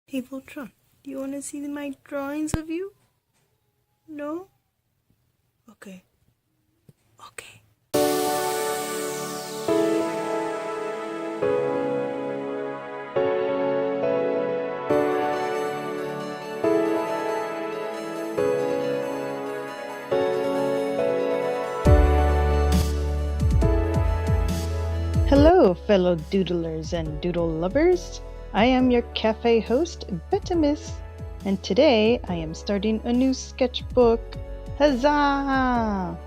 Hey Voltron, do you want to see my drawings of you? No? Okay. Okay. Hello, fellow doodlers and doodle lovers. I am your cafe host, Bettimus, and today I am starting a new sketchbook. Huzzah!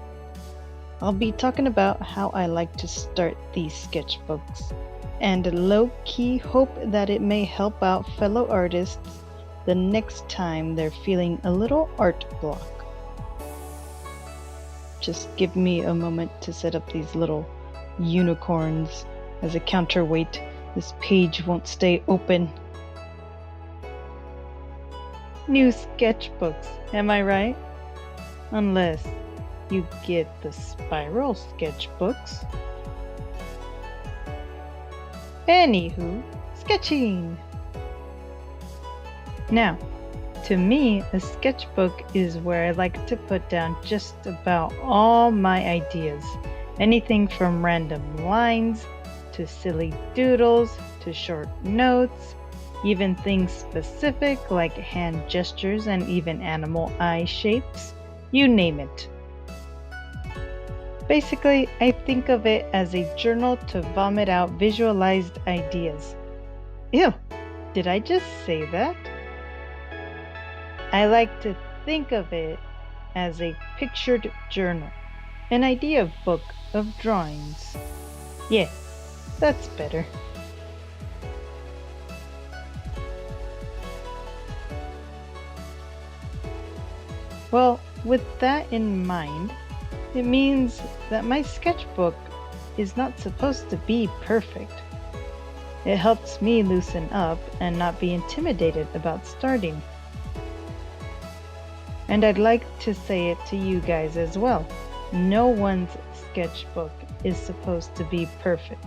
I'll be talking about how I like to start these sketchbooks, and low-key hope that it may help out fellow artists the next time they're feeling a little art block. Just give me a moment to set up these little unicorns as a counterweight. This page won't stay open. New sketchbooks, am I right? Unless you get the spiral sketchbooks. Anywho, sketching! Now, to me, a sketchbook is where I like to put down just about all my ideas. Anything from random lines, to silly doodles, to short notes, even things specific like hand gestures and even animal eye shapes, you name it. Basically, I think of it as a journal to vomit out visualized ideas. Ew, did I just say that? I like to think of it as a pictured journal, an idea book of drawings. Yeah, that's better. Well, with that in mind, it means that my sketchbook is not supposed to be perfect. It helps me loosen up and not be intimidated about starting. And I'd like to say it to you guys as well. No one's sketchbook is supposed to be perfect.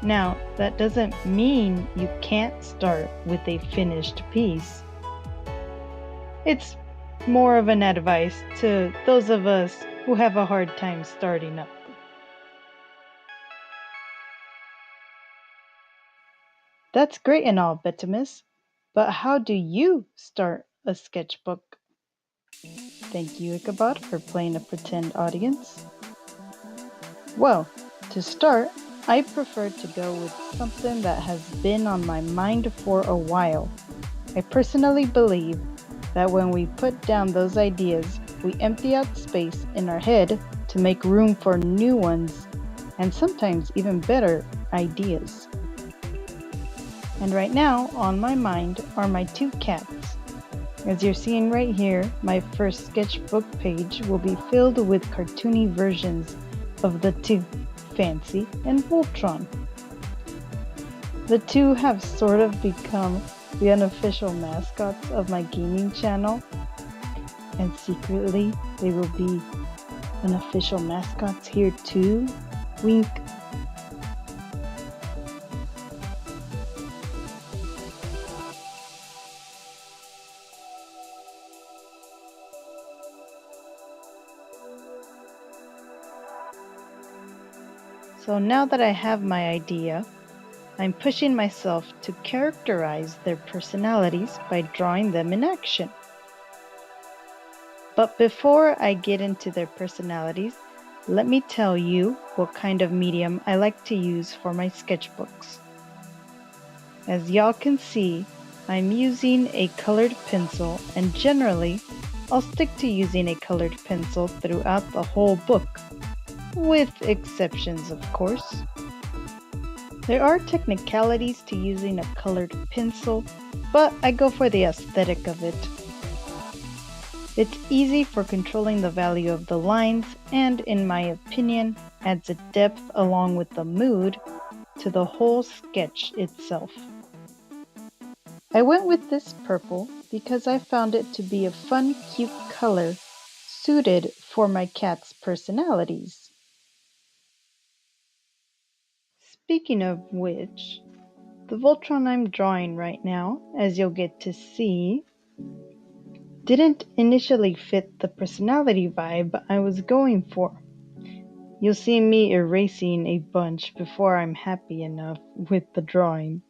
Now, that doesn't mean you can't start with a finished piece. It's more of an advice to those of us who have a hard time starting up. That's great and all, Bettimus, but how do you start a sketchbook? Thank you, Ichabod, for playing a pretend audience. Well, to start, I prefer to go with something that has been on my mind for a while. I personally believe that when we put down those ideas, we empty out space in our head to make room for new ones, and sometimes even better ideas. And right now, on my mind are my two cats. As you're seeing right here, my first sketchbook page will be filled with cartoony versions of the two, Fancy and Voltron. The two have sort of become the unofficial mascots of my gaming channel, and secretly they will be unofficial mascots here too. Wink. So now that I have my idea, I'm pushing myself to characterize their personalities by drawing them in action. But before I get into their personalities, let me tell you what kind of medium I like to use for my sketchbooks. As y'all can see, I'm using a colored pencil, and generally, I'll stick to using a colored pencil throughout the whole book, with exceptions of course. There are technicalities to using a colored pencil, but I go for the aesthetic of it. It's easy for controlling the value of the lines and, in my opinion, adds a depth along with the mood to the whole sketch itself. I went with this purple because I found it to be a fun, cute color suited for my cat's personalities. Speaking of which, The Voltron I'm drawing right now, as you'll get to see, didn't initially fit the personality vibe I was going for. You'll see me erasing a bunch before I'm happy enough with the drawing.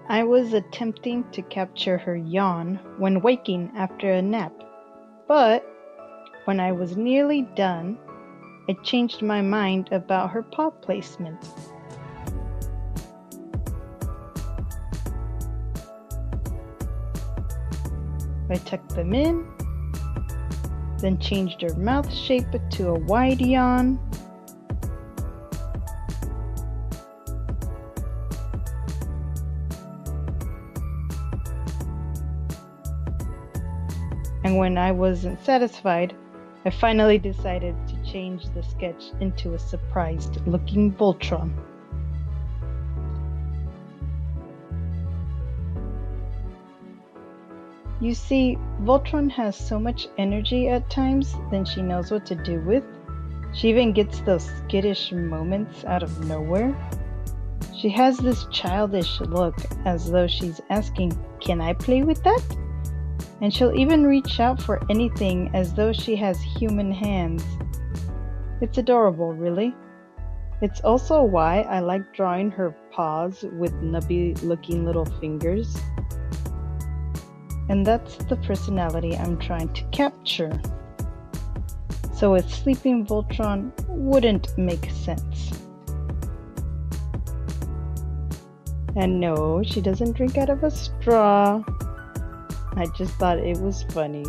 I was attempting to capture her yawn when waking after a nap, but when I was nearly done, I changed my mind about her paw placement. I tucked them in, then changed her mouth shape to a wide yawn. And when I wasn't satisfied, I finally decided to change the sketch into a surprised-looking Voltron. You see, Voltron has so much energy at times than she knows what to do with. She even gets those skittish moments out of nowhere. She has this childish look as though she's asking, "Can I play with that?" And she'll even reach out for anything as though she has human hands. It's adorable, really. It's also why I like drawing her paws with nubby-looking little fingers. And that's the personality I'm trying to capture. So a sleeping Voltron wouldn't make sense. And no, she doesn't drink out of a straw. I just thought it was funny.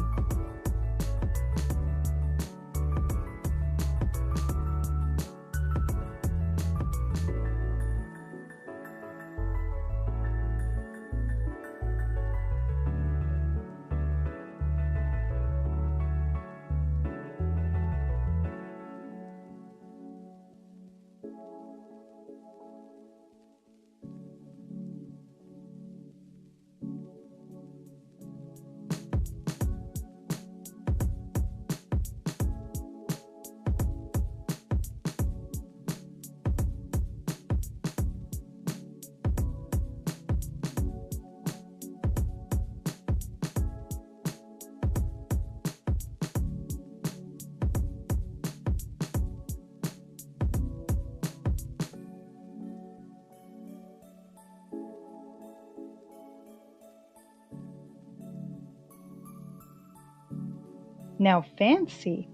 Now Fancy,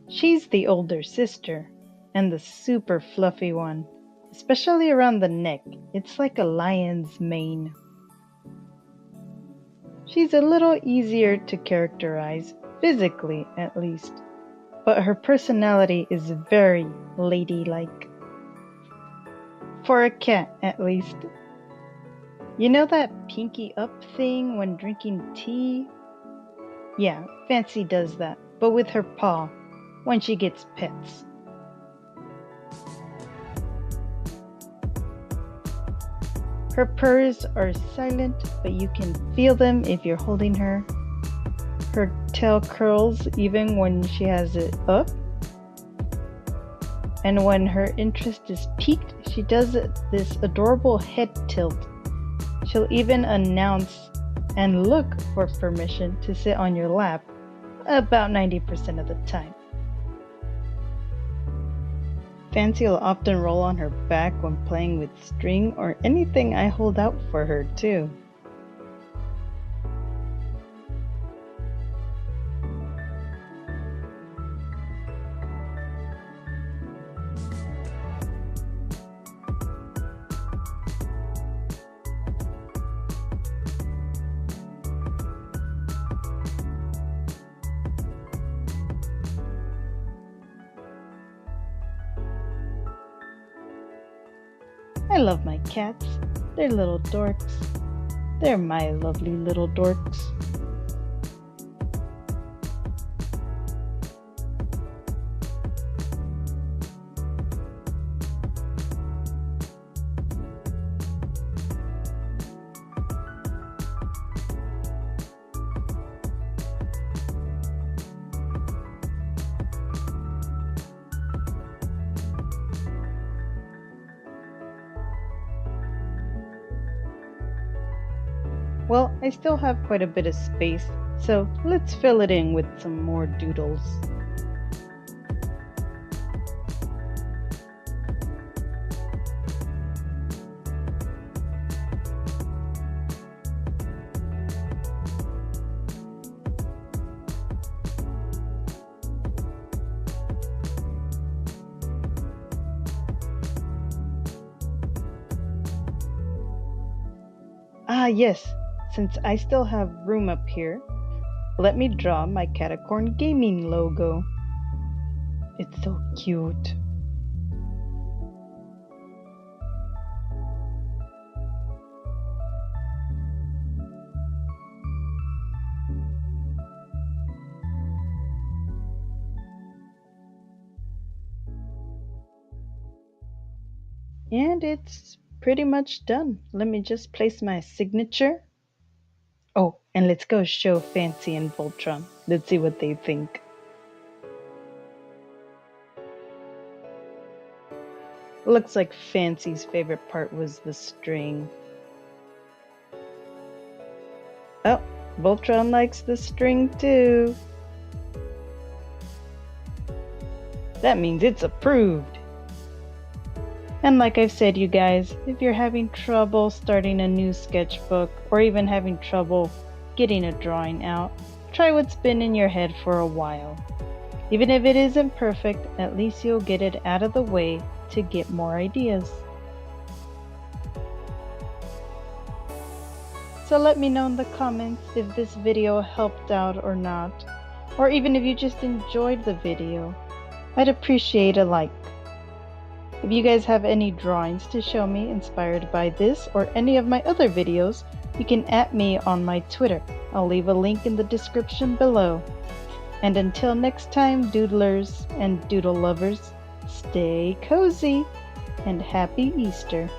she's the older sister and the super fluffy one, especially around the neck. It's like a lion's mane. She's a little easier to characterize, physically at least, but her personality is very ladylike. For a cat, at least. You know that pinky up thing when drinking tea? Yeah, Fancy does that, but with her paw, when she gets pets. Her purrs are silent, but you can feel them if you're holding her. Her tail curls even when she has it up. And when her interest is piqued, she does this adorable head tilt. She'll even announce and look for permission to sit on your lap about 90% of the time. Fancy will often roll on her back when playing with string or anything I hold out for her too. I love my cats. They're little dorks. They're my lovely little dorks. Well, I still have quite a bit of space, so let's fill it in with some more doodles. Ah, yes. Since I still have room up here, let me draw my Catacorn Gaming logo. It's so cute. And it's pretty much done. Let me just place my signature. Oh, and let's go show Fancy and Voltron. Let's see what they think. Looks like Fancy's favorite part was the string. Oh, Voltron likes the string too. That means it's approved. And like I've said, you guys, if you're having trouble starting a new sketchbook or even having trouble getting a drawing out, try what's been in your head for a while. Even if it isn't perfect, at least you'll get it out of the way to get more ideas. So let me know in the comments if this video helped out or not, or even if you just enjoyed the video. I'd appreciate a like. If you guys have any drawings to show me inspired by this or any of my other videos, you can @ me on my Twitter. I'll leave a link in the description below. And until next time, doodlers and doodle lovers, stay cozy and happy Easter.